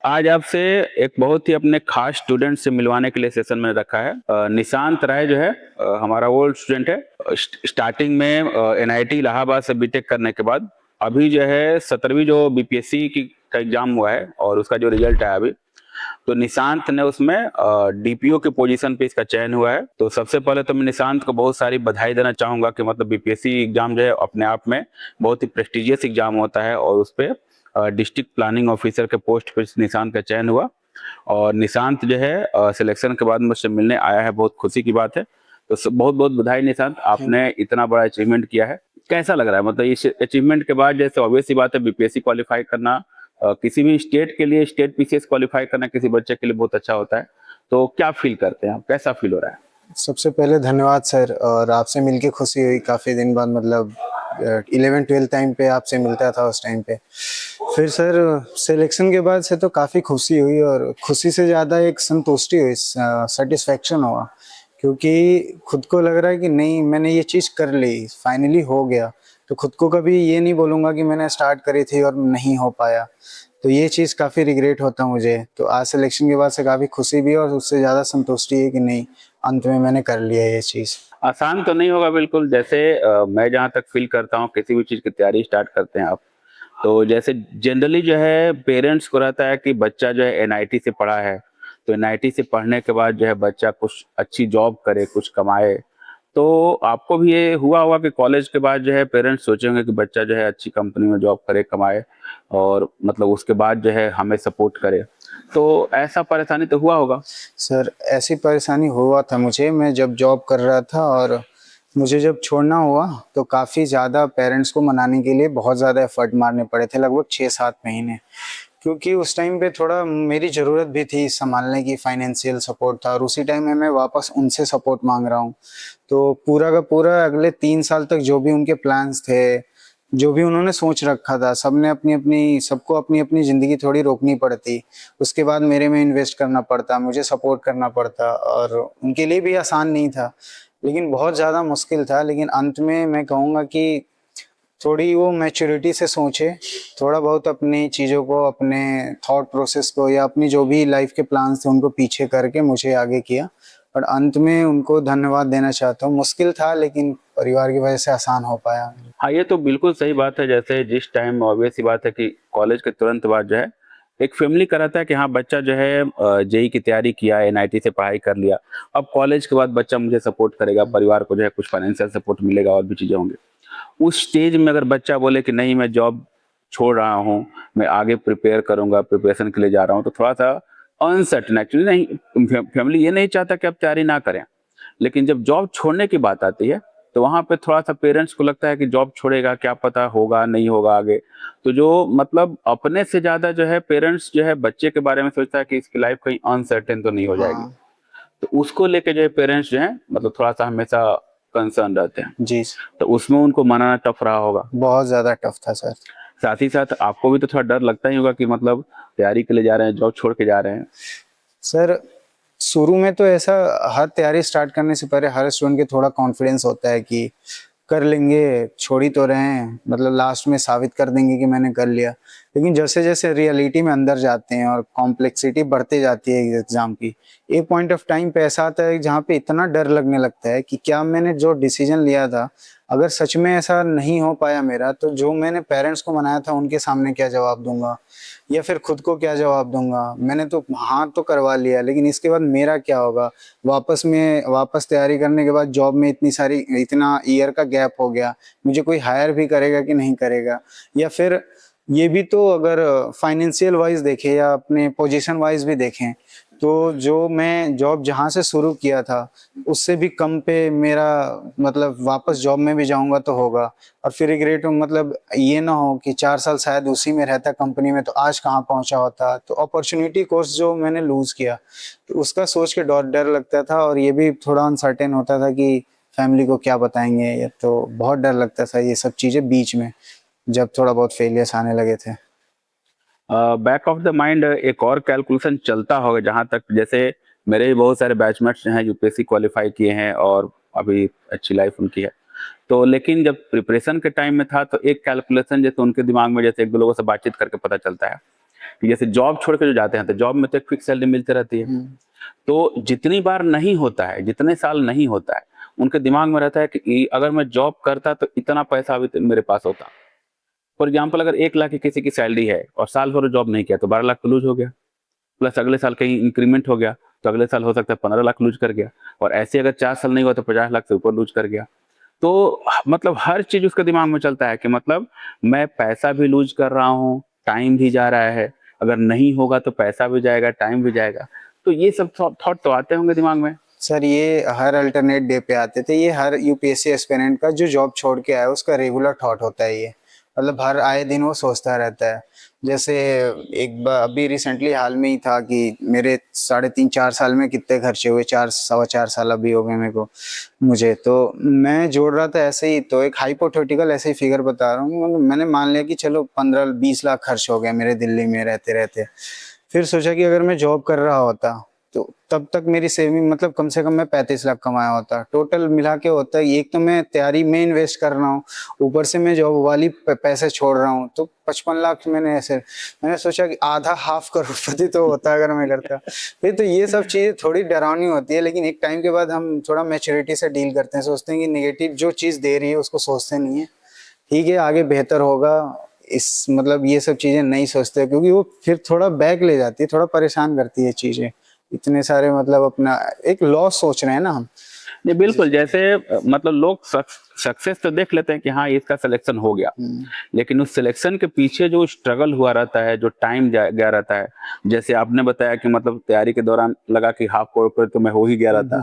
आज आपसे एक बहुत ही अपने खास स्टूडेंट से मिलवाने के लिए सेशन में रखा है। निशांत राय जो है हमारा ओल्ड स्टूडेंट है। स्टार्टिंग में एनआईटी इलाहाबाद से बीटेक करने के बाद अभी जो है 17वीं जो बीपीएससी की का एग्जाम हुआ है और उसका जो रिजल्ट आया अभी, तो निशांत ने उसमें डीपीओ के पोजीशन पे इसका चयन हुआ है। तो सबसे पहले तो मैं निशांत को बहुत सारी बधाई देना चाहूंगा कि मतलब बीपीएससी एग्जाम जो है अपने आप में बहुत ही प्रेस्टिजियस एग्जाम होता है और उस पे डिस्ट्रिक्ट प्लानिंग ऑफिसर के पोस्ट पे निशांत का चयन हुआ। और निशांत जो है सिलेक्शन के बाद मुझसे मिलने आया है, बहुत खुशी की बात है। तो बहुत बहुत बधाई निशांत, थैंक आपने इतना बड़ा अचीवमेंट किया है। कैसा लग रहा है मतलब इस अचीवमेंट के बाद? जैसे ऑब्वियस सी बात है, बीपीएससी क्वालिफाई करना किसी भी स्टेट के लिए, स्टेट पीसीएस क्वालिफाई करना किसी बच्चे के लिए बहुत अच्छा होता है। तो क्या फील करते हैं आप, कैसा फील हो रहा है? सबसे पहले धन्यवाद सर। और आपसे मिलके खुशी हुई काफ़ी दिन बाद, मतलब 11-12 टाइम पे आपसे मिलता था उस टाइम पे। फिर सर सिलेक्शन के बाद से तो काफ़ी खुशी हुई, और खुशी से ज़्यादा एक संतुष्टि हुई, सेटिस्फेक्शन हुआ, क्योंकि खुद को लग रहा है कि नहीं, मैंने ये चीज़ कर ली, फाइनली हो गया। तो खुद को कभी ये नहीं बोलूँगा कि मैंने स्टार्ट करी थी और नहीं हो पाया। तो ये चीज़ काफ़ी रिग्रेट होता है मुझे। तो आज सिलेक्शन के बाद से काफ़ी खुशी भी है, और उससे ज़्यादा संतुष्टि है कि नहीं, अंत में मैंने कर लिया ये चीज़। आसान तो नहीं होगा बिल्कुल। जैसे मैं जहाँ तक फील करता हूँ, किसी भी चीज़ की तैयारी स्टार्ट करते हैं आप, तो जैसे जनरली जो है पेरेंट्स को रहता है कि बच्चा जो है एनआईटी से पढ़ा है, तो एनआईटी से पढ़ने के बाद जो है बच्चा कुछ अच्छी जॉब करे, कुछ कमाए। तो आपको भी ये हुआ होगा कि कॉलेज के बाद जो है पेरेंट्स सोचेंगे कि बच्चा जो है अच्छी कंपनी में जॉब करे, कमाए और मतलब उसके बाद जो है हमें सपोर्ट करे। तो ऐसा परेशानी तो हुआ होगा? सर ऐसी परेशानी हुआ था मुझे, मैं जब जॉब कर रहा था, और मुझे जब छोड़ना हुआ तो काफ़ी ज़्यादा पेरेंट्स को मनाने के लिए बहुत ज़्यादा एफर्ट मारने पड़े थे, लगभग 6-7 महीने। क्योंकि उस टाइम पे थोड़ा मेरी ज़रूरत भी थी संभालने की, फाइनेंशियल सपोर्ट था, और उसी टाइम में मैं वापस उनसे सपोर्ट मांग रहा हूँ। तो पूरा का पूरा अगले 3 साल तक जो भी उनके प्लान्स थे, जो भी उन्होंने सोच रखा था, सबने अपनी अपनी सबको अपनी अपनी ज़िंदगी थोड़ी रोकनी पड़ती। उसके बाद मेरे में इन्वेस्ट करना पड़ता, मुझे सपोर्ट करना पड़ता, और उनके लिए भी आसान नहीं था, लेकिन बहुत ज़्यादा मुश्किल था। लेकिन अंत में मैं कहूँगा कि थोड़ी वो मैच्योरिटी से सोचे, थोड़ा बहुत अपनी चीज़ों को, अपने थॉट प्रोसेस को, या अपनी जो भी लाइफ के प्लान्स थे उनको पीछे करके मुझे आगे किया। और अंत में उनको धन्यवाद देना चाहता हूँ। मुश्किल था, लेकिन परिवार की वजह से आसान हो पाया। हाँ, ये तो बिल्कुल सही बात है। जैसे जिस टाइम ऑब्वियस सी बात है कि कॉलेज के तुरंत बाद जो है एक फैमिली का रहता है कि हाँ बच्चा जो है जेई की तैयारी किया, एनआईटी से पढ़ाई कर लिया, अब कॉलेज के बाद बच्चा मुझे सपोर्ट करेगा, परिवार को जो है कुछ फाइनेंशियल सपोर्ट मिलेगा और भी चीजें होंगी। उस स्टेज में अगर बच्चा बोले कि नहीं मैं जॉब छोड़ रहा हूँ, मैं आगे प्रिपेयर करूंगा, प्रिपरेशन के लिए जा रहा हूँ, तो थोड़ा सा अनसर्टन एक्चुअली। नहीं, फैमिली ये नहीं चाहता कि आप तैयारी ना करें, लेकिन जब जॉब छोड़ने की बात आती है तो वहां पे थोड़ा सा पेरेंट्स को लगता है कि जॉब छोड़ेगा, क्या पता होगा नहीं होगा आगे। तो जो मतलब अपने से ज्यादा जो है पेरेंट्स जो है बच्चे के बारे में सोचता है कि इसकी लाइफ कहीं अनसर्टेन तो नहीं हो जाएगी। हाँ। तो उसको लेके जो है पेरेंट्स जो है मतलब थोड़ा सा हमेशा कंसर्न रहते हैं। जी। तो उसमें उनको मनाना टफ रहा होगा। बहुत ज़्यादा टफ था सर। साथ ही साथ आपको भी तो थोड़ा डर लगता ही होगा कि मतलब तैयारी के लिए जा रहे हैं, जॉब छोड़ के जा रहे हैं। सर शुरू में तो ऐसा, हर तैयारी स्टार्ट करने से पहले हर स्टूडेंट के थोड़ा कॉन्फिडेंस होता है कि कर लेंगे, छोड़ ही तो रहे हैं, मतलब लास्ट में साबित कर देंगे कि मैंने कर लिया। लेकिन जैसे जैसे रियलिटी में अंदर जाते हैं और कॉम्प्लेक्सिटी बढ़ते जाती है एग्जाम की, एक पॉइंट ऑफ टाइम पे ऐसा आता है जहाँ पे इतना डर लगने लगता है कि क्या मैंने जो डिसीजन लिया था, अगर सच में ऐसा नहीं हो पाया मेरा, तो जो मैंने पेरेंट्स को मनाया था उनके सामने क्या जवाब दूंगा, या फिर खुद को क्या जवाब दूंगा। मैंने तो हाँ तो करवा लिया, लेकिन इसके बाद मेरा क्या होगा। वापस तैयारी करने के बाद जॉब में इतना ईयर का गैप हो गया, मुझे कोई हायर भी करेगा कि नहीं करेगा। या फिर ये भी तो, अगर फाइनेंशियल वाइज देखें या अपने पोजीशन वाइज भी देखें, तो जो मैं जॉब जहाँ से शुरू किया था उससे भी कम पे मेरा, मतलब वापस जॉब में भी जाऊंगा तो होगा। और फिर रिग्रेट, मतलब ये ना हो कि 4 साल शायद उसी में रहता कंपनी में, तो आज कहाँ पहुंचा होता। तो अपॉर्चुनिटी कॉस्ट जो मैंने लूज किया, तो उसका सोच के डर डर लगता था, और ये भी थोड़ा अनसर्टेन होता था कि फैमिली को क्या बताएंगे। ये तो बहुत डर लगता था, ये सब चीज़ें बीच में जब थोड़ा बहुत फेलियर्स आने लगे थे। बैक ऑफ द माइंड एक और कैलकुलेशन चलता होगा, जहां तक जैसे मेरे भी बहुत सारे बैचमेट्स हैं यूपीएससी क्वालिफाई किए हैं और अभी अच्छी लाइफ उनकी है। तो लेकिन जब प्रिपरेशन के टाइम में था तो एक कैलकुलेशन जैसे उनके दिमाग में, जैसे एक दो लोगों से बातचीत करके पता चलता है कि जैसे जॉब छोड़ के जो जाते हैं तो जॉब में तो एक फिक्स सैलरी मिलती रहती है, तो जितनी बार नहीं होता है, जितने साल नहीं होता है, उनके दिमाग में रहता है कि अगर मैं जॉब करता तो इतना पैसा अभी तो मेरे पास होता। फॉर एग्जाम्पल अगर 1 लाख की किसी की सैलरी है और साल भर जॉब नहीं किया तो 12 लाख तो लूज हो गया, प्लस अगले साल कहीं इंक्रीमेंट हो गया तो अगले साल हो सकता है 15 लाख लूज कर गया, और ऐसे अगर 4 साल नहीं हुआ तो 50 लाख से ऊपर लूज कर गया। तो मतलब हर चीज उसके दिमाग में चलता है कि मतलब मैं पैसा भी लूज कर रहा हूँ, टाइम भी जा रहा है, अगर नहीं होगा तो पैसा भी जाएगा, टाइम भी जाएगा। तो ये सब थॉट तो आते होंगे दिमाग में। सर ये हर अल्टरनेट डे पे आते थे, ये हर यूपीएससी एस्पिरेंट का जो जॉब छोड़ के आया उसका रेगुलर थॉट होता है ये, मतलब हर आए दिन वो सोचता रहता है। जैसे एक बार अभी रिसेंटली हाल में ही था कि मेरे 3.5-4 साल में कितने खर्चे हुए, 4 सवा 4 साल अभी हो गए मेरे को, मुझे तो मैं जोड़ रहा था ऐसे ही, तो एक हाइपोथेटिकल ऐसे ही फिगर बता रहा हूँ, मतलब मैंने मान लिया कि चलो 15-20 लाख खर्च हो गया मेरे दिल्ली में रहते रहते। फिर सोचा कि अगर मैं जॉब कर रहा होता तो तब तक मेरी सेविंग मतलब कम से कम मैं 35 लाख कमाया होता, टोटल मिला के होता है। एक तो मैं तैयारी में इन्वेस्ट कर रहा हूँ, ऊपर से मैं जॉब वाली पैसे छोड़ रहा हूँ, तो 55 लाख मैंने सोचा कि आधा हाफ करोड़पति तो होता अगर मैं करता। फिर तो ये सब चीज़ें थोड़ी डरावनी होती है, लेकिन एक टाइम के बाद हम थोड़ा मैच्योरिटी से डील करते हैं, सोचते हैं कि नेगेटिव जो चीज़ दे रही है उसको सोचते नहीं है, ठीक है आगे बेहतर होगा, इस मतलब ये सब चीजें नहीं सोचते, क्योंकि वो फिर थोड़ा बैक ले जाती है, थोड़ा परेशान करती है चीजें, इतने सारे मतलब अपना एक लॉस सोच रहे हैं ना हम। नहीं बिल्कुल, जैसे मतलब लोग सक्सेस तो देख लेते हैं कि हाँ इसका सिलेक्शन हो गया, लेकिन उस सिलेक्शन के पीछे जो स्ट्रगल हुआ रहता है, जो टाइम गया रहता है, जैसे आपने बताया कि मतलब तैयारी के दौरान लगा कि हाफ करोड़ पर तो मैं हो ही गया रहता।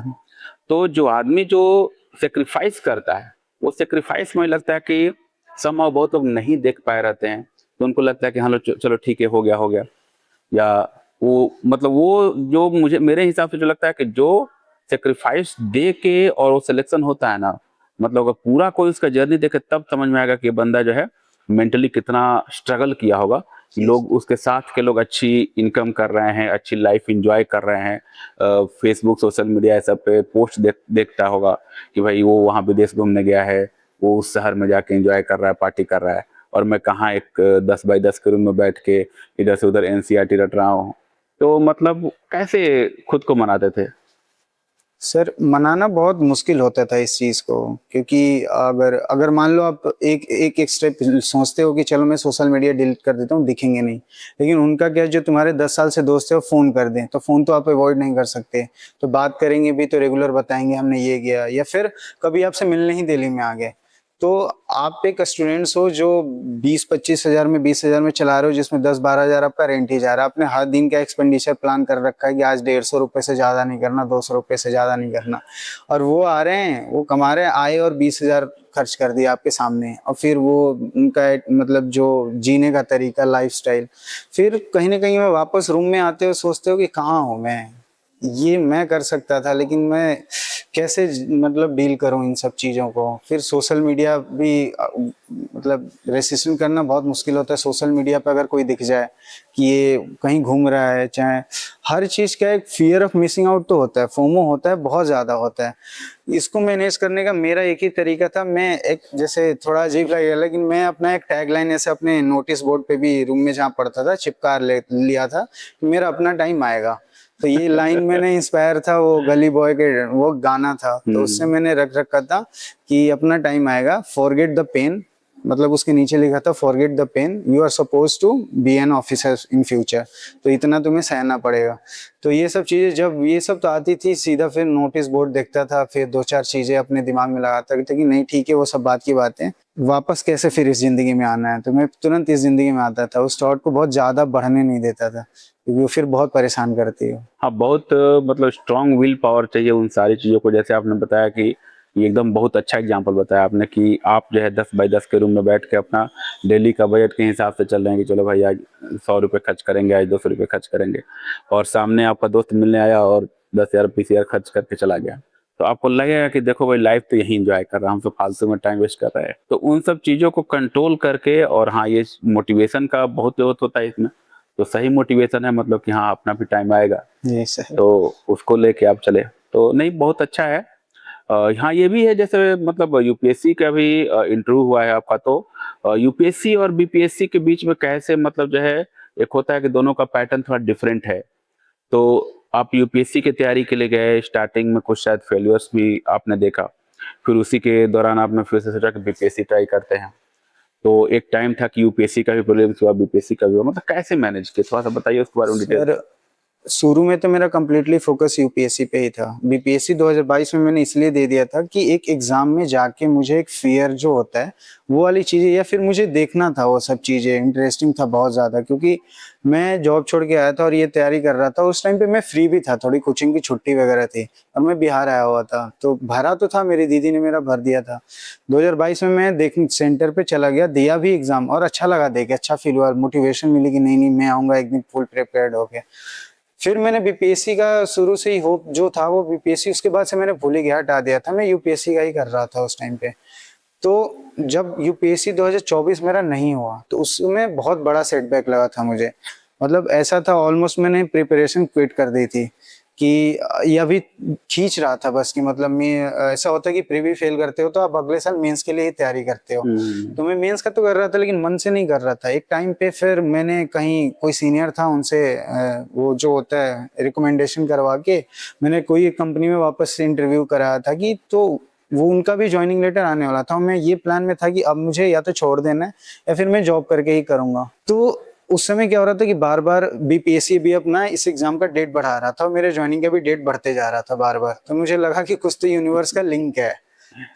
तो जो आदमी जो सेक्रीफाइस करता है, वो सेक्रीफाइस में लगता है कि समहाउ बहुत लोग नहीं देख पाए रहते हैं, तो उनको लगता है कि हाँ चलो ठीक है, हो गया हो गया। या वो मतलब वो जो मुझे मेरे हिसाब से जो लगता है कि जो सेक्रीफाइस दे के और वो सिलेक्शन होता है ना, मतलब अगर पूरा कोई उसका जर्नी देखे तब समझ में आएगा कि ये बंदा जो है मेंटली कितना स्ट्रगल किया होगा। लोग उसके साथ के लोग अच्छी इनकम कर रहे हैं, अच्छी लाइफ एंजॉय कर रहे हैं, फेसबुक सोशल मीडिया सब पे पोस्ट देखता होगा कि भाई वो वहाँ विदेश घूमने गया है, वो उस शहर में जाके एंजॉय कर रहा है, पार्टी कर रहा है, और मैं कहाँ एक 10 बाई 10 के रूम में बैठ के इधर से उधर एनसीईआरटी रट रहा हूँ। तो मतलब कैसे खुद को मनाते थे? सर मनाना बहुत मुश्किल होता था इस चीज को, क्योंकि अगर अगर मान लो आप एक एक एक स्टेप सोचते हो कि चलो मैं सोशल मीडिया डिलीट कर देता हूँ, दिखेंगे नहीं, लेकिन उनका क्या, जो तुम्हारे 10 साल से दोस्त है वो फोन कर दें, तो फोन तो आप अवॉइड नहीं कर सकते, तो बात करेंगे भी तो रेगुलर बताएंगे हमने ये किया, या फिर कभी आपसे मिलने ही दिल्ली में आ गए। तो आप एक स्टूडेंट्स हो जो 20-25 हज़ार में 20 हज़ार में चला रहे हो, जिसमें 10-12 हज़ार आपका रेंट ही जा रहा है, आपने हर दिन का एक्सपेंडिचर प्लान कर रखा है कि आज 150 रुपये से ज़्यादा नहीं करना, 200 रुपये से ज़्यादा नहीं करना, और वो आ रहे हैं, वो कमा रहे हैं, आए और 20 हज़ार खर्च कर दिया आपके सामने, और फिर वो उनका मतलब जो जीने का तरीका, लाइफस्टाइल, फिर कहीं ना कहीं में वापस रूम में आते हो सोचते हो कि कहाँ हूँ मैं, ये मैं कर सकता था लेकिन मैं कैसे मतलब डील करूं इन सब चीज़ों को। फिर सोशल मीडिया भी मतलब रेसिस्टेंट करना बहुत मुश्किल होता है। सोशल मीडिया पे अगर कोई दिख जाए कि ये कहीं घूम रहा है, चाहे हर चीज़ का एक फियर ऑफ मिसिंग आउट तो होता है, फोमो होता है, बहुत ज़्यादा होता है। इसको मैनेज करने का मेरा एक ही तरीका था, मैं एक जैसे थोड़ा अजीब लगेगा लेकिन मैं अपना एक टैगलाइन ऐसे अपने नोटिस बोर्ड पे भी रूम में जहाँ पढ़ता था चिपका लिया था कि मेरा अपना टाइम आएगा। तो ये लाइन मैंने इंस्पायर था वो गली बॉय के वो गाना था, तो उससे मैंने रख रखा था कि अपना टाइम आएगा, फॉरगेट द पेन, मतलब उसके नीचे लिखा था forget the pain, you are suppose to be an officer in future, तो इतना तुम्हें सहना पड़ेगा। तो ये सब चीज़ें जब ये सब तो आती थी, सीधा फिर नोटिस बोर्ड देखता था, फिर 2-4 चीज़ें अपने दिमाग में लगाता था कि नहीं ठीक है वो सब बात की बातें, वापस कैसे फिर इस जिंदगी में आना है, तो मैं तुरंत इस जिंदगी में आता था, उस थॉट को बहुत ज़्यादा बढ़ने नहीं देता था क्योंकि वो फिर बहुत परेशान करती है। हाँ, बहुत मतलब स्ट्रांग विल पावर चाहिए उन सारी चीज़ों को। जैसे आपने बताया कि ये एकदम बहुत अच्छा एग्जांपल बताया आपने कि आप जो है 10 बाई 10 के रूम में बैठ के अपना डेली का बजट के हिसाब से चल रहे हैं कि चलो भाई आज 100 रुपये खर्च करेंगे, आज 200 रुपये खर्च करेंगे, और सामने आपका दोस्त मिलने आया और 10,000 20,000 खर्च करके चला गया, तो आपको लगेगा कि देखो भाई लाइफ तो यही इंजॉय कर रहा हम तो फालतू में टाइम वेस्ट कर रहे हैं। तो उन सब चीज़ों को कंट्रोल करके, और हाँ ये मोटिवेशन का बहुत जरूरत होता है इसमें, तो सही मोटिवेशन है मतलब कि हाँ अपना भी टाइम आएगा, जी सर। तो उसको लेके आप चले तो नहीं बहुत अच्छा है। हाँ ये भी है, जैसे मतलब यूपीएससी का भी इंटरव्यू हुआ है आपका, तो यूपीएससी और बीपीएससी के बीच में कैसे मतलब जो है एक होता है कि दोनों का पैटर्न थोड़ा डिफरेंट है। तो आप यूपीएससी की तैयारी के लिए गए, स्टार्टिंग में कुछ शायद फेल्यूर्स भी आपने देखा, फिर उसी के दौरान आपने फिर से सोचा कि बीपीएससी ट्राई करते हैं। तो एक टाइम था कि यूपीएससी का भी प्रॉब्लम्स हुआ, बीपीएससी का भी हुआ, मतलब कैसे मैनेज किए, थोड़ा सा बताइए उसके बारे में डिटेल। सर शुरू में तो मेरा कंप्लीटली फोकस यूपीएससी पे ही था। बीपीएससी 2022 में मैंने इसलिए दे दिया था कि एक एग्जाम में जाके मुझे एक फियर जो होता है वो वाली चीजें, या फिर मुझे देखना था वो सब चीजें, इंटरेस्टिंग था बहुत ज्यादा, क्योंकि मैं जॉब छोड़ के आया था और ये तैयारी कर रहा था। उस टाइम पे मैं फ्री भी था, थोड़ी कोचिंग की छुट्टी वगैरह थी और मैं बिहार आया हुआ था, तो भरा तो था, मेरी दीदी ने मेरा भर दिया था। 2022 में मैं देख सेंटर पे चला गया, दिया भी एग्जाम और अच्छा लगा, देखे अच्छा फील हुआ, मोटिवेशन मिली कि नहीं नहीं मैं आऊंगा एक दिन फुल प्रिपेयर्ड होके। फिर मैंने बीपीएससी का शुरू से ही होप जो था वो बीपीएससी, उसके बाद से मैंने भूल ही गया, हटा दिया था, मैं यूपीएससी का ही कर रहा था उस टाइम पे। तो जब यूपीएससी 2024 मेरा नहीं हुआ तो उसमें बहुत बड़ा सेटबैक लगा था मुझे। मतलब ऐसा था ऑलमोस्ट मैंने प्रिपरेशन क्विट कर दी थी कि ये अभी खींच रहा था बस कि मतलब मैं, ऐसा होता है कि प्रीवी फेल करते हो तो आप अगले साल मेंस के लिए ही तैयारी करते हो। तो मैं मेंस का तो कर रहा था लेकिन मन से नहीं कर रहा था। एक टाइम पे फिर मैंने कहीं कोई सीनियर था उनसे वो जो होता है रिकमेंडेशन करवा के मैंने कोई एक कंपनी में वापस से इंटरव्यू कराया था कि, तो वो उनका भी ज्वाइनिंग लेटर आने वाला था। मैं ये प्लान में था कि अब मुझे या तो छोड़ देना है या फिर मैं जॉब करके ही करूंगा। तो उस समय क्या हो रहा था कि बार बार बीपीएससी भी अपना इस एग्जाम का डेट बढ़ा रहा था और मेरे ज्वाइनिंग का भी डेट बढ़ते जा रहा था बार बार। तो मुझे लगा कि कुछ तो यूनिवर्स का लिंक है,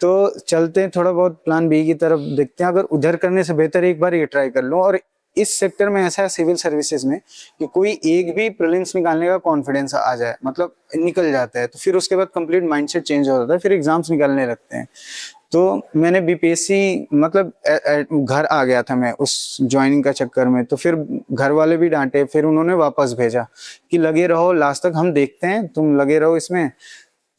तो चलते हैं थोड़ा बहुत प्लान बी की तरफ, देखते हैं अगर उधर करने से बेहतर एक बार ये ट्राई कर लूं। और इस सेक्टर में ऐसा है सिविल सर्विसेज में कि कोई एक भी प्रीलिम्स निकालने का कॉन्फिडेंस आ जाए, मतलब निकल जाता है, तो फिर उसके बाद कंप्लीट माइंडसेट चेंज हो जाता है, फिर एग्जाम्स निकलने लगते हैं। तो मैंने बीपीएससी मतलब घर आ गया था मैं उस ज्वाइनिंग का चक्कर में, तो फिर घर वाले भी डांटे, फिर उन्होंने वापस भेजा कि लगे रहो लास्ट तक, हम देखते हैं, तुम लगे रहो इसमें।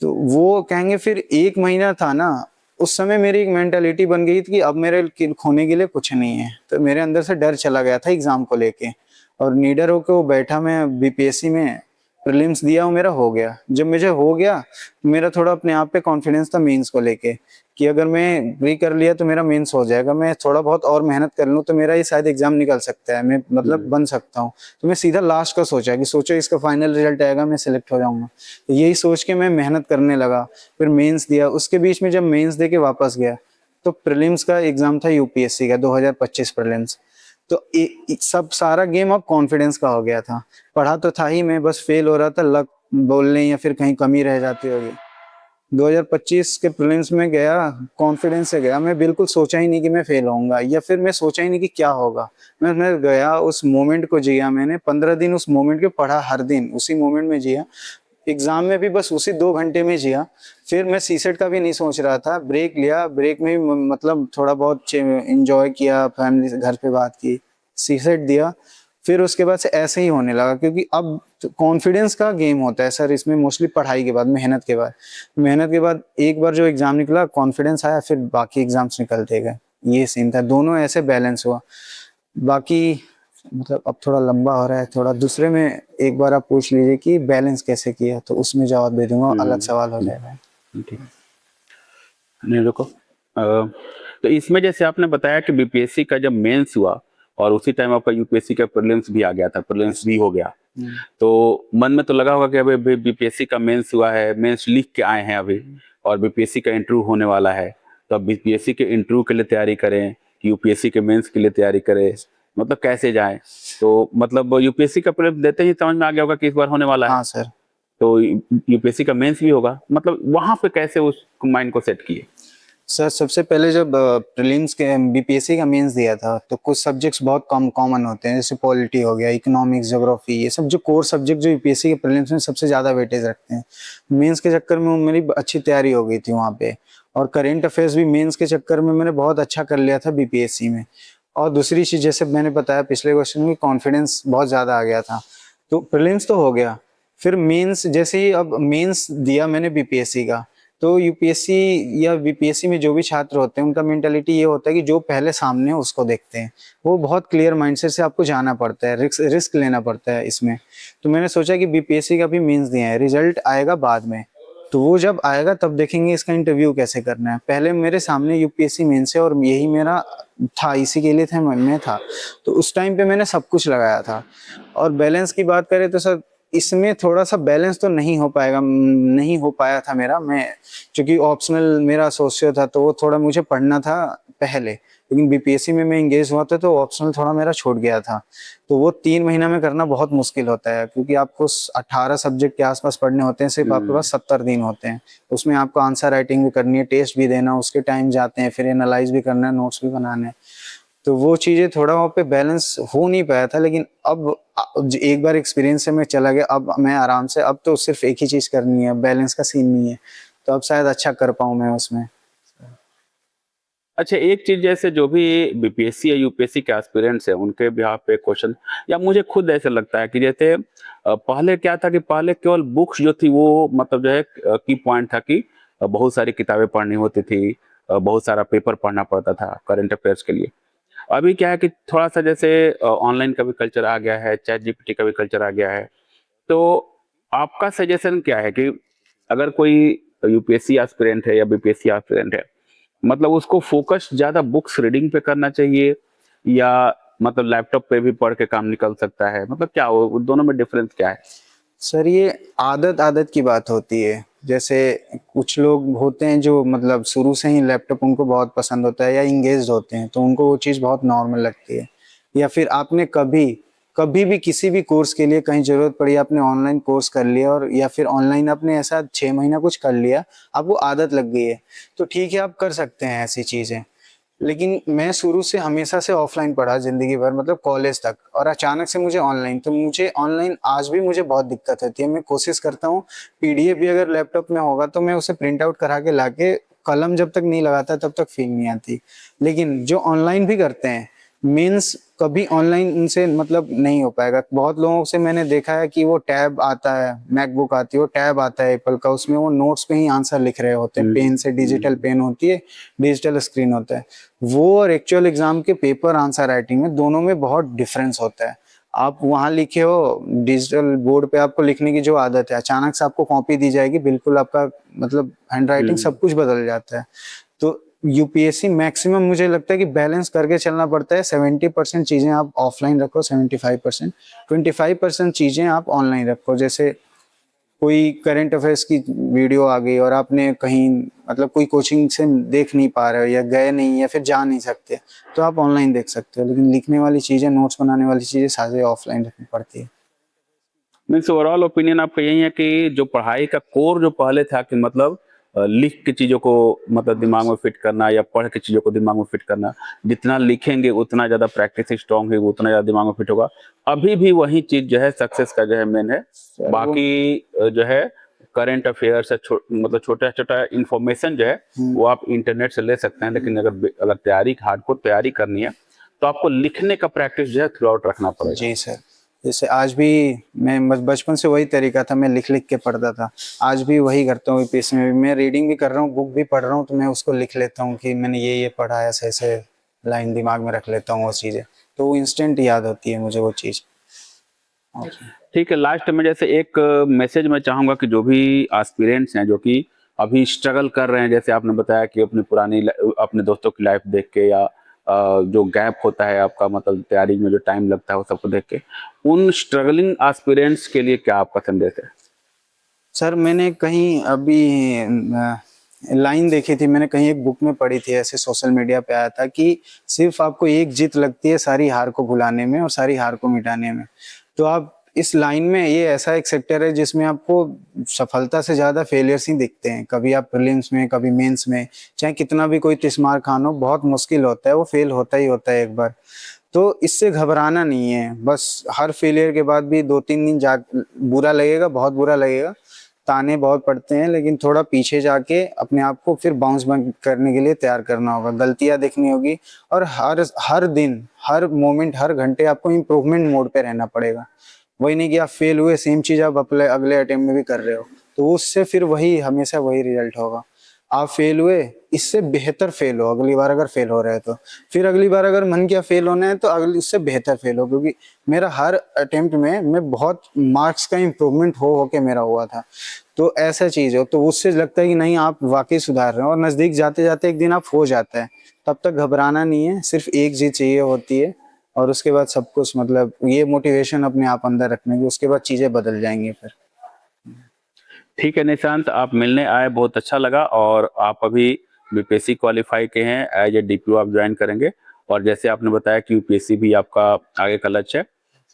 तो वो कहेंगे फिर एक महीना था ना, उस समय मेरी एक मेंटालिटी बन गई थी कि अब मेरे खोने के लिए कुछ नहीं है, तो मेरे अंदर से डर चला गया था एग्जाम को लेके। और निडर होकर वो बैठा, मैं बीपीएससी में प्रीलिम्स दिया, वो मेरा हो गया। जब मुझे हो गया मेरा थोड़ा अपने आप पे कॉन्फिडेंस था मेंस को लेके कि अगर मैं प्री कर लिया तो मेरा मेंस हो जाएगा, मैं थोड़ा बहुत और मेहनत कर लूँ तो मेरा ये शायद एग्जाम निकल सकता है, मैं मतलब बन सकता हूँ। तो मैं सीधा लास्ट का सोचा कि सोचो इसका फाइनल रिजल्ट आएगा मैं सिलेक्ट हो जाऊंगा, तो यही सोच के मैं मेहनत करने लगा। फिर मेंस दिया, उसके बीच में जब मेंस दे के वापस गया तो प्रीलिम्स का एग्जाम था यूपीएससी का 2025 प्रीलिम्स। तो सब सारा गेम अब कॉन्फिडेंस का हो गया था। पढ़ा तो था ही मैं, बस फेल हो रहा था, लक बोलने या फिर कहीं कमी रह जाती होगी। 2025 के प्रीलिम्स में गया, कॉन्फिडेंस से गया, मैं बिल्कुल सोचा ही नहीं कि मैं फेल होऊंगा या फिर मैं सोचा ही नहीं कि क्या होगा। मैं गया, उस मोमेंट को जिया मैंने, 15 दिन उस मोमेंट के पढ़ा, हर दिन उसी मोमेंट में जिया। एग्जाम में भी बस उसी 2 घंटे में जिया। फिर मैं सीसेट का भी नहीं सोच रहा था, ब्रेक लिया, ब्रेक में भी मतलब थोड़ा बहुत एंजॉय किया, फैमिली से घर पे बात की, सीसेट दिया। फिर उसके बाद से ऐसे ही होने लगा, क्योंकि अब कॉन्फिडेंस का गेम होता है सर इसमें, मोस्टली पढ़ाई के बाद, मेहनत के बाद एक बार जो एग्जाम निकला, कॉन्फिडेंस आया, फिर बाकी एग्जाम्स निकलते गए। ये सीन था, दोनों ऐसे बैलेंस हुआ। बाकी मतलब अब थोड़ा लंबा हो रहा है, थोड़ा दूसरे में एक बार आप पूछ लीजिए कि बैलेंस कैसे किया, तो उसमें जवाब दे दूंगा, अलग सवाल हो जाएगा। ठीक। नहीं रुको, तो इसमें जैसे आपने बताया कि बीपीएससी का जब मेंस हुआ और उसी टाइम आपका यूपीएससी का प्रीलिम्स भी आ गया था, प्रीलिम्स भी हो गया, तो मन में तो लगा होगा कि अभी बीपीएससी का मेंस हुआ है, मेंस लिख के आए हैं अभी और बीपीएससी का इंटरव्यू होने वाला है, तो अब बीपीएससी के इंटरव्यू के लिए तैयारी करें, यूपीएससी के मेंस के लिए तैयारी करें, मतलब कैसे जाएं। तो मतलब यूपीएससी का प्रीलिम्स देते ही समझ में आ गया होगा कि इस बार होने वाला है, हाँ सर। तो यूपीएससी का मेंस भी होगा, मतलब वहां पे कैसे उस माइंड को सेट किए। सर सबसे पहले जब प्रीलिम्स के बीपीएससी का मेंस दिया था तो कुछ सब्जेक्ट्स बहुत कम कॉमन होते हैं, जैसे पॉलिटी हो गया, इकोनॉमिक्स, ज्योग्राफी, ये सब जो कोर सब्जेक्ट जो यूपीएससी के प्रीलिम्स में सबसे ज़्यादा वेटेज रखते हैं। मेंस के चक्कर में मेरी अच्छी तैयारी हो गई थी वहाँ पे, और करेंट अफेयर्स भी मेंस के चक्कर में मैंने बहुत अच्छा कर लिया था बीपीएससी में। और दूसरी चीज़ जैसे मैंने बताया पिछले क्वेश्चन में, कॉन्फिडेंस बहुत ज़्यादा आ गया था। तो प्रीलिम्स तो हो गया, फिर मेंस जैसे ही अब मेंस दिया मैंने बीपीएससी का, तो यूपीएससी या बीपीएससी में जो भी छात्र होते हैं उनका मेंटालिटी ये होता है कि जो पहले सामने है उसको देखते हैं। वो बहुत क्लियर माइंडसेट से आपको जाना पड़ता है, रिस्क लेना पड़ता है इसमें। तो मैंने सोचा कि बीपीएससी का भी मेंस दिया है, रिजल्ट आएगा बाद में, तो वो जब आएगा तब देखेंगे इसका इंटरव्यू कैसे करना है। पहले मेरे सामने यूपीएससी मेंस है और यही मेरा था, इसी के लिए था, मैं था। तो उस टाइम पे मैंने सब कुछ लगाया था। और बैलेंस की बात करें तो सर इसमें थोड़ा सा बैलेंस तो नहीं हो पाएगा, नहीं हो पाया था मेरा। मैं क्योंकि ऑप्शनल मेरा सोशियो था तो वो थोड़ा मुझे पढ़ना था पहले, लेकिन बीपीएससी में मैं इंगेज हुआ था तो ऑप्शनल थोड़ा मेरा छूट गया था। तो वो 3 महीना में करना बहुत मुश्किल होता है, क्योंकि आपको 18 सब्जेक्ट के आसपास पढ़ने होते हैं, सिर्फ आपके पास 70 दिन होते हैं। उसमें आपको आंसर राइटिंग भी करनी है, टेस्ट भी देना, उसके टाइम जाते हैं, फिर एनालाइज भी करना है, नोट्स भी बनाने हैं। तो वो चीजें थोड़ा वहाँ पे बैलेंस हो नहीं पाया था। लेकिन अब एक बार एक्सपीरियंस से मैं चला गया, अब मैं आराम से, अब तो सिर्फ एक ही चीज करनी है, बैलेंस का सीन नहीं है। तो अब शायद अच्छा कर पाऊँ मैं उसमें। अच्छा, एक चीज जैसे जो भी बीपीएससी या यूपीएससी के एस्पिरेंट्स हैं उनके बिहाफ पे क्वेश्चन, या मुझे खुद ऐसा लगता है कि जैसे पहले क्या था कि पहले केवल बुक्स जो थी वो मतलब जो है की पॉइंट था कि बहुत सारी किताबें पढ़नी होती थी, बहुत सारा पेपर पढ़ना पड़ता था करंट अफेयर्स के लिए। अभी क्या है कि थोड़ा सा जैसे ऑनलाइन का भी कल्चर आ गया है, चैट जीपीटी का भी कल्चर आ गया है। तो आपका सजेशन क्या है कि अगर कोई यूपीएससी एस्पिरेंट है या बीपीएससी एस्पिरेंट है, मतलब उसको फोकस ज्यादा बुक्स रीडिंग पे करना चाहिए, या मतलब लैपटॉप पे भी पढ़ के काम निकल सकता है, मतलब क्या वो दोनों में डिफरेंस क्या है? सर ये आदत आदत की बात होती है। जैसे कुछ लोग होते हैं जो मतलब शुरू से ही लैपटॉप उनको बहुत पसंद होता है या इंगेज होते हैं, तो उनको वो चीज़ बहुत नॉर्मल लगती है। या फिर आपने कभी कभी भी किसी भी कोर्स के लिए कहीं जरूरत पड़ी, आपने ऑनलाइन कोर्स कर लिया, और या फिर ऑनलाइन आपने ऐसा 6 महीना कुछ कर लिया, आपको आदत लग गई है, तो ठीक है आप कर सकते हैं ऐसी चीज़ें। लेकिन मैं शुरू से हमेशा से ऑफलाइन पढ़ा जिंदगी भर, मतलब कॉलेज तक, और अचानक से मुझे ऑनलाइन, तो मुझे ऑनलाइन आज भी मुझे बहुत दिक्कत होती है। मैं कोशिश करता हूँ पीडीएफ भी अगर लैपटॉप में होगा तो मैं उसे प्रिंट आउट करा के लाके, कलम जब तक नहीं लगाता तब तक फील नहीं आती। लेकिन जो ऑनलाइन भी करते हैं मीन्स, कभी ऑनलाइन उनसे मतलब नहीं हो पाएगा। बहुत लोगों से मैंने देखा है कि वो टैब आता है, मैकबुक आती है, वो टैब आता है एप्पल का, उसमें वो नोट्स पे ही आंसर लिख रहे होते हैं, पेन से, डिजिटल पेन होती है, डिजिटल स्क्रीन होता है। वो और एक्चुअल एग्जाम के पेपर आंसर राइटिंग में, दोनों में बहुत डिफरेंस होता है। आप वहां लिखे हो डिजिटल बोर्ड पे, आपको लिखने की जो आदत है, अचानक से आपको कॉपी दी जाएगी, बिल्कुल आपका मतलब हैंड राइटिंग सब कुछ बदल जाता है। तो यूपीएससी मैक्सिमम मुझे लगता है कि बैलेंस करके चलना पड़ता है। 70% चीजें आप ऑफलाइन रखो, 75%, 25% चीजें आप ऑनलाइन रखो। जैसे कोई करंट अफेयर्स की वीडियो आ गई और आपने कहीं मतलब कोई कोचिंग से देख नहीं पा रहे हो, या गए नहीं, या फिर जा नहीं सकते, तो आप ऑनलाइन देख सकते हो। लेकिन लिखने वाली चीजें, नोट्स बनाने वाली चीजें सारी ऑफलाइन रखनी पड़ती है। मीन्स ओवरऑल ओपिनियन आपका यही है कि जो पढ़ाई का कोर जो पहले था कि मतलब लिख के चीजों को मतलब दिमाग में फिट करना, या पढ़ के चीजों को दिमाग में फिट करना, जितना लिखेंगे उतना ज्यादा प्रैक्टिस स्ट्रांग है, उतना ज्यादा दिमाग में फिट होगा। अभी भी वही चीज जो है सक्सेस का जो है मेन है। वो बाकी जो है करंट अफेयर्स मतलब छोटा छोटा इंफॉर्मेशन जो है वो आप इंटरनेट से ले सकते हैं, लेकिन अगर तैयारी हार्डकोर तैयारी करनी है तो आपको लिखने का प्रैक्टिस जो है थ्रू आउट रखना पड़ेगा। जी सर। जैसे आज भी मैं बचपन से वही तरीका था, मैं लिख लिख के पढ़ता था। आज भी वही करता हूँ। पीस में भी मैं रीडिंग भी कर रहा हूँ, बुक भी पढ़ रहा हूँ, तो मैं उसको लिख लेता हूँ कि मैंने ये पढ़ा है, ऐसे ऐसे लाइन दिमाग में रख लेता हूँ वो चीज़ें, तो वो इंस्टेंट याद होती है मुझे वो चीज़। ठीक है, लास्ट में जैसे एक मैसेज मैं चाहूंगा कि जो भी एस्पिरेंट्स हैं जो कि अभी स्ट्रगल कर रहे हैं, जैसे आपने बताया कि अपनी अपने दोस्तों की लाइफ देख के, या जो गैप होता है आपका मतलब तैयारी में जो टाइम लगता है वो सबको देख के, उन स्ट्रगलिंग एस्पिरेंट्स के लिए क्या आपका संदेश है? सर मैंने कहीं अभी लाइन देखी थी, मैंने कहीं एक बुक में पढ़ी थी, ऐसे सोशल मीडिया पे आया था कि सिर्फ आपको एक जीत लगती है सारी हार को भुलाने में और सारी हार को मिटाने में। तो आप इस लाइन में, ये ऐसा एक सेक्टर है जिसमें आपको सफलता से ज्यादा फेलियर्स ही दिखते हैं। कभी आप प्रीलिम्स में, कभी मेंस में, चाहे कितना भी कोई तिस्मार खान हो, बहुत मुश्किल होता है, वो फेल होता ही होता है एक बार। तो इससे घबराना नहीं है। बस हर फेलियर के बाद भी 2-3 दिन जा बुरा लगेगा, बहुत बुरा लगेगा, ताने बहुत पड़ते हैं, लेकिन थोड़ा पीछे जाके अपने आप को फिर बाउंस बैक करने के लिए तैयार करना होगा, गलतियां देखनी होगी, और हर हर दिन, हर मोमेंट, हर घंटे आपको इम्प्रूवमेंट मोड पे रहना पड़ेगा। वही नहीं कि आप फेल हुए, सेम चीज आप अगले अगले अटेम्प्ट में भी कर रहे हो, तो उससे फिर वही हमेशा वही रिजल्ट होगा। आप फेल हुए, इससे बेहतर फेल हो अगली बार अगर फेल हो रहे हैं तो। फिर अगली बार अगर मन किया फेल होना है तो अगली उससे बेहतर फेल हो, क्योंकि मेरा हर अटेम्प्ट में मैं बहुत मार्क्स का इम्प्रूवमेंट हो के मेरा हुआ था। तो ऐसा चीज हो तो उससे लगता है कि नहीं आप वाकई सुधार रहे हो, और नजदीक जाते जाते एक दिन आप हो जाता है। तब तक घबराना नहीं है, सिर्फ एक चीज चाहिए होती है, और उसके बाद सब कुछ मतलब ये मोटिवेशन अपने आप अंदर रखने की, उसके बाद चीजें बदल जाएंगी फिर। ठीक है निशांत, आप मिलने आए, बहुत अच्छा लगा। और आप अभी बीपीएससी क्वालिफाई के हैं, एज ए डीपीओ आप ज्वाइन करेंगे। और जैसे आपने बताया कि यूपीएससी भी आपका आगे का लक्ष्य है,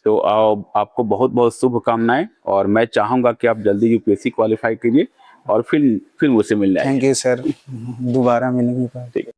तो आपको बहुत बहुत शुभकामनाएं। और मैं चाहूंगा कि आप जल्दी यूपीएससी क्वालिफाई कीजिए और फिर मुझसे मिलने थैंक आइए। यू सर, दोबारा मिलेंगे। ठीक है।